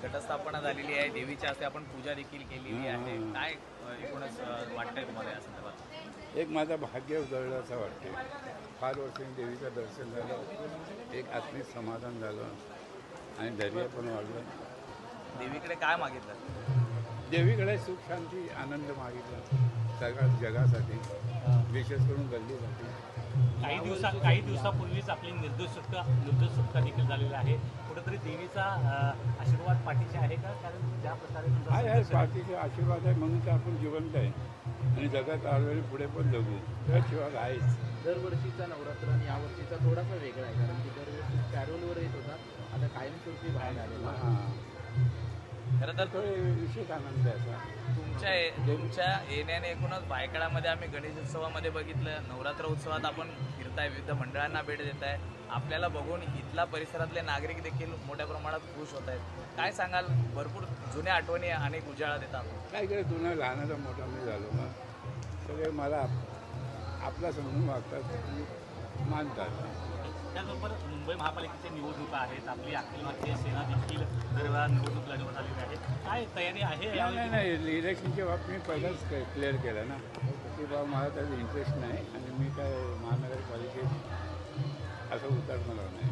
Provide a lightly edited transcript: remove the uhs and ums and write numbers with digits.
घटस्थापना झालेली आहे, देवीच्या हस्ते आपण पूजा देखील केलेली आहे. काय एकूणच वाटतंय तुम्हाला या संदर्भात? एक माझं भाग्य उजळलं असं वाटते. फार वर्षांनी देवीचं दर्शन झालं, एक आत्मिक समाधान झालं आणि धैर्य पण वाढलं. देवीकडे काय मागितलं? देवीकडे सुख शांती आनंद मागितला सगळ्या जगासाठी, विशेष करून गल्लीसाठी. काही दिवसापूर्वीच आपली निर्दोष सुटका देखील झालेला आहे. कुठेतरी देवीचा आशीर्वाद पाठीशी आहे का? कारण ज्या प्रकारे आहे पाठीचे आशीर्वाद आहे म्हणून तर आपण जिवंत आहे आणि जगात आळवेळी पुढे पण जगू. त्या आशीर्वाद आहेच. दरवर्षीचा नवरात्र आणि यावर्षीचा थोडासा वेगळा आहे, कारण की दरवर्षी पॅरोलवर येत होता, आता कायमस्वरूपी बाहेर आलेला. खरं तर थोडे विशेष आनंद आहे असा. तुमच्या येण्याने एकूणच भायखळ्यामध्ये आम्ही गणेश उत्सवामध्ये बघितलं, नवरात्र उत्सवात आपण फिरताय, विविध मंडळांना भेट देत आहे. आपल्याला बघून इथला परिसरातले नागरिक देखील मोठ्या प्रमाणात खुश होत आहेत. काय सांगाल? भरपूर जुन्या आठवणी अनेक उजाळा देतात. काय करे, जुन्या लहानाचा मोठा मी झालो ना, सगळे मला आपला समजून वागतात, मानतात. त्याचबरोबर मुंबई महापालिकेच्या निवडणुका आहेत. आपली अखिल भारतीय सेना देखील दरवेळा निवडणूक लढवत आलेली आहे. काय तयारी आहे? नाही, इलेक्शनच्या बाबतीत मी पहिलाच क्लिअर केलं ना की बाबा मला त्याचा इंटरेस्ट नाही आणि मी काय महानगरपालिकेत असं उतरणार नाही.